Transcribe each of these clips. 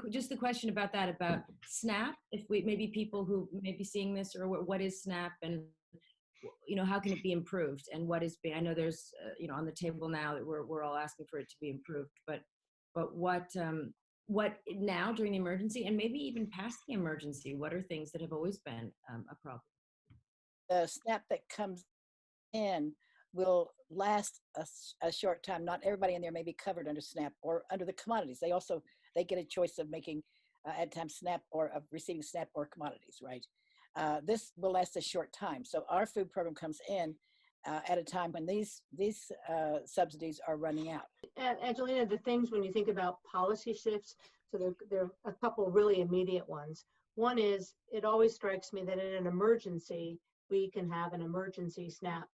just the question about that, about SNAP, if we, maybe people who may be seeing this, or what is SNAP, and how can it be improved, and what is, I know there's, on the table now that we're all asking for it to be improved, but what now during the emergency, and maybe even past the emergency, what are things that have always been a problem? The SNAP that comes in will last a short time. Not everybody in there may be covered under SNAP or under the commodities. They get a choice of making at times SNAP or of receiving SNAP or commodities, right? This will last a short time. So our food program comes in at a time when these subsidies are running out. Angelina, the things when you think about policy shifts, so there are a couple really immediate ones. One is, it always strikes me that in an emergency, we can have an emergency SNAP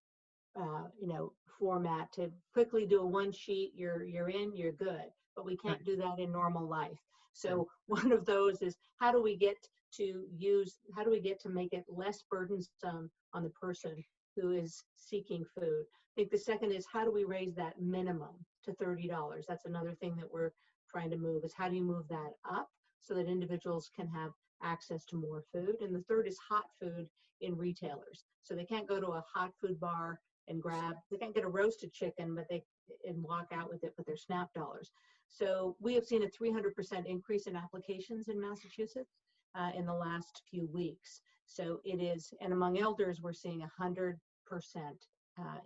format to quickly do a one sheet, you're in, you're good, but we can't do that in normal life. So one of those is, how do we get to make it less burdensome on the person who is seeking food? I think the second is, how do we raise that minimum to $30? That's another thing that we're trying to move, is how do you move that up so that individuals can have access to more food? And the third is hot food in retailers. So they can't go to a hot food bar and they can't get a roasted chicken, and walk out with it with their SNAP dollars. So we have seen a 300% increase in applications in Massachusetts in the last few weeks. So it is, and among elders, we're seeing 100%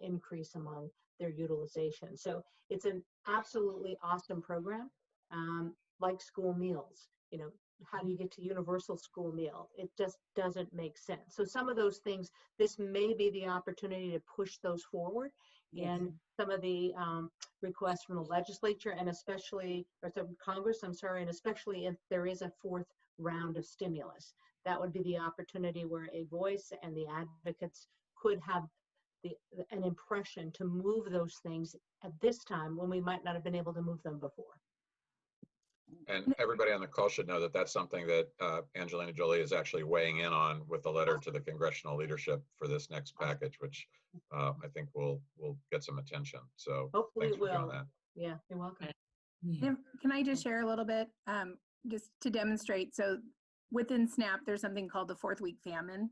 increase among their utilization. So it's an absolutely awesome program, like school meals. How do you get to universal school meal? It just doesn't make sense. So some of those things, this may be the opportunity to push those forward. Yes. And some of the requests from the legislature, and especially, or the Congress, and especially if there is a fourth round of stimulus, that would be the opportunity where a voice and the advocates could have an impression to move those things at this time when we might not have been able to move them before. And everybody on the call should know that that's something that Angelina Jolie is actually weighing in on with the letter to the congressional leadership for this next package, which I think will get some attention. So hopefully thanks it will. for doing that. Yeah, you're welcome. Can I just share a little bit, just to demonstrate? So within SNAP, there's something called the fourth week famine.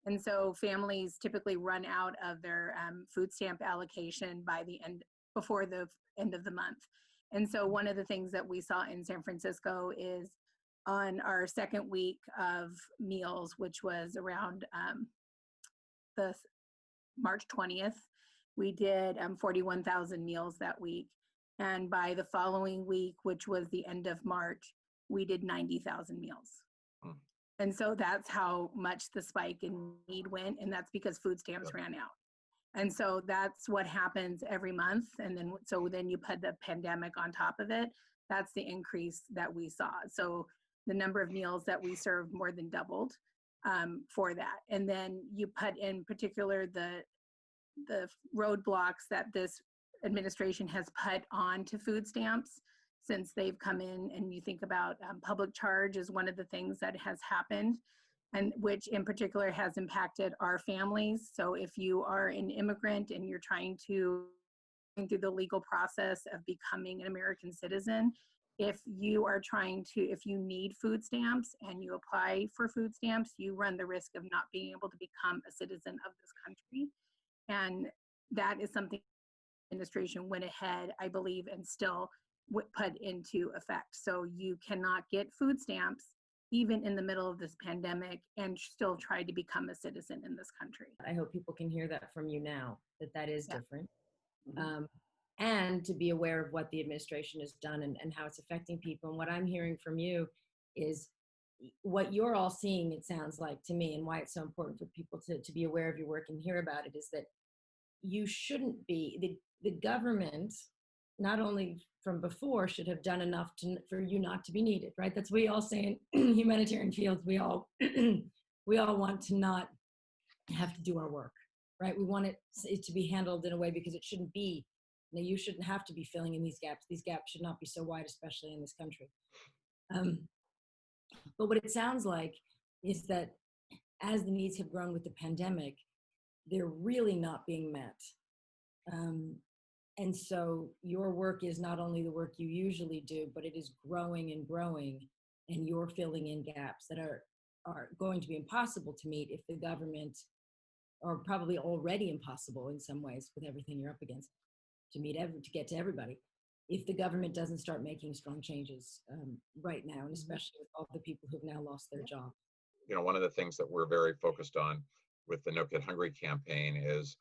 And so families typically run out of their food stamp allocation before the end of the month. And so one of the things that we saw in San Francisco is on our second week of meals, which was around the March 20th, we did 41,000 meals that week. And by the following week, which was the end of March, we did 90,000 meals. And so that's how much the spike in need went. And that's because food stamps ran out. And so that's what happens every month. And then you put the pandemic on top of it. That's the increase that we saw. So the number of meals that we served more than doubled for that. And then you put in particular the roadblocks that this administration has put on to food stamps since they've come in. And you think about public charge is one of the things that has happened, and which in particular has impacted our families. So if you are an immigrant and you're trying to go through the legal process of becoming an American citizen, if you need food stamps and you apply for food stamps, you run the risk of not being able to become a citizen of this country. And that is something the administration went ahead, I believe, and still put into effect. So you cannot get food stamps even in the middle of this pandemic and still try to become a citizen in this country. I hope people can hear that from you now, that is different. And to be aware of what the administration has done and how it's affecting people. And what I'm hearing from you is what you're all seeing, it sounds like to me, and why it's so important for people to be aware of your work and hear about it, is that you shouldn't be, the government, not only from before, should have done enough for you not to be needed, right? That's what we all say in humanitarian fields. We all want to not have to do our work, right? We want it to be handled in a way, because it shouldn't be, you shouldn't have to be filling in these gaps. These gaps should not be so wide, especially in this country. But what it sounds like is that as the needs have grown with the pandemic, they're really not being met. And so your work is not only the work you usually do, but it is growing and growing, and you're filling in gaps that are going to be impossible to meet if the government, or probably already impossible in some ways with everything you're up against, to get to everybody, if the government doesn't start making strong changes right now, and especially with all the people who've now lost their job. You know, one of the things that we're very focused on with the No Kid Hungry campaign is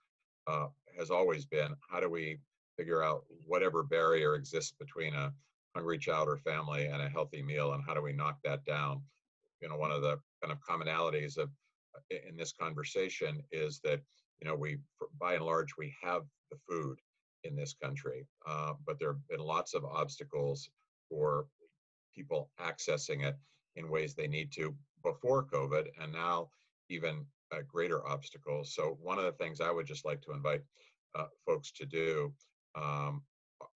has always been, how do we figure out whatever barrier exists between a hungry child or family and a healthy meal, and how do we knock that down? You know, one of the kind of commonalities of in this conversation is that, you know, by and large, we have the food in this country, but there have been lots of obstacles for people accessing it in ways they need to before COVID, and now even greater obstacles. So one of the things I would just like to invite folks to do,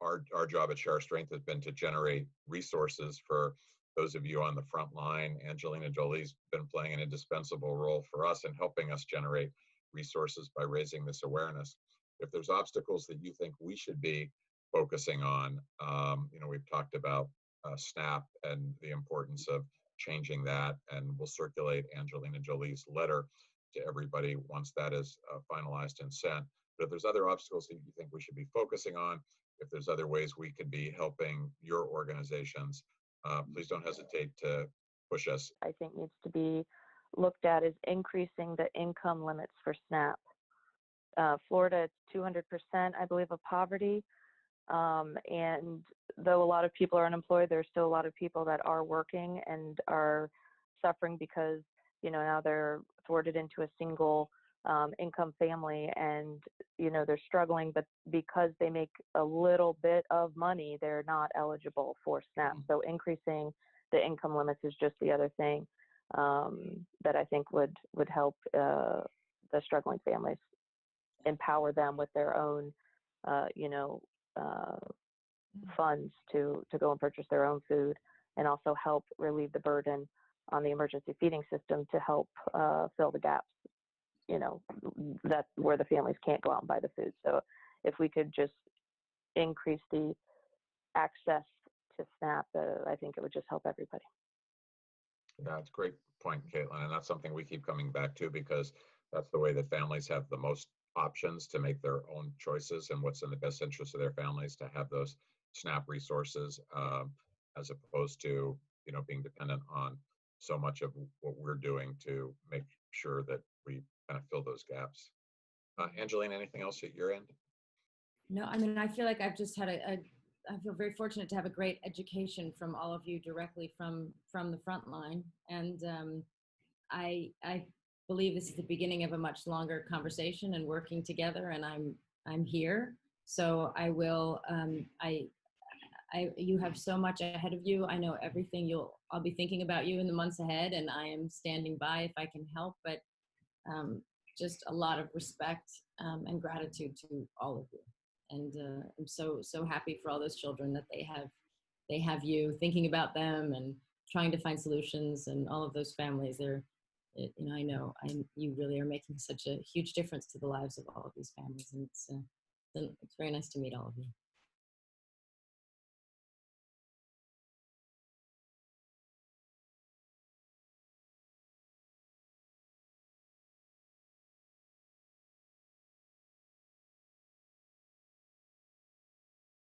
our job at Share Our Strength has been to generate resources for those of you on the front line. Angelina Jolie's been playing an indispensable role for us in helping us generate resources by raising this awareness. If there's obstacles that you think we should be focusing on, you know, we've talked about SNAP and the importance of changing that, and we'll circulate Angelina Jolie's letter to everybody once that is finalized and sent. But if there's other obstacles that you think we should be focusing on, if there's other ways we could be helping your organizations, please don't hesitate to push us. I think needs to be looked at is increasing the income limits for SNAP. Florida, it's 200%, I believe, of poverty. And though a lot of people are unemployed, there's still a lot of people that are working and are suffering because, you know, now they're thwarted into a single income family, and, you know, they're struggling, but because they make a little bit of money, they're not eligible for SNAP. So increasing the income limits is just the other thing that I think would help the struggling families, empower them with their own, you know, funds to go and purchase their own food, and also help relieve the burden on the emergency feeding system to help fill the gaps, you know, that's where the families can't go out and buy the food. So if we could just increase the access to SNAP, I think it would just help everybody. Yeah, it's a great point, Caitlin, and that's something we keep coming back to, because that's the way that families have the most options to make their own choices and what's in the best interest of their families, to have those SNAP resources, as opposed to, you know, being dependent on so much of what we're doing to make sure that we kind of fill those gaps. Angelina, anything else at your end? No, I mean, I feel like I've just had I feel very fortunate to have a great education from all of you directly from the front line. And I believe this is the beginning of a much longer conversation and working together, and I'm here. So I will, you have so much ahead of you. I know everything I'll be thinking about you in the months ahead, and I am standing by if I can help, but just a lot of respect and gratitude to all of you. And I'm so happy for all those children that they have you thinking about them and trying to find solutions, and all of those families. You know, you really are making such a huge difference to the lives of all of these families, and it's very nice to meet all of you.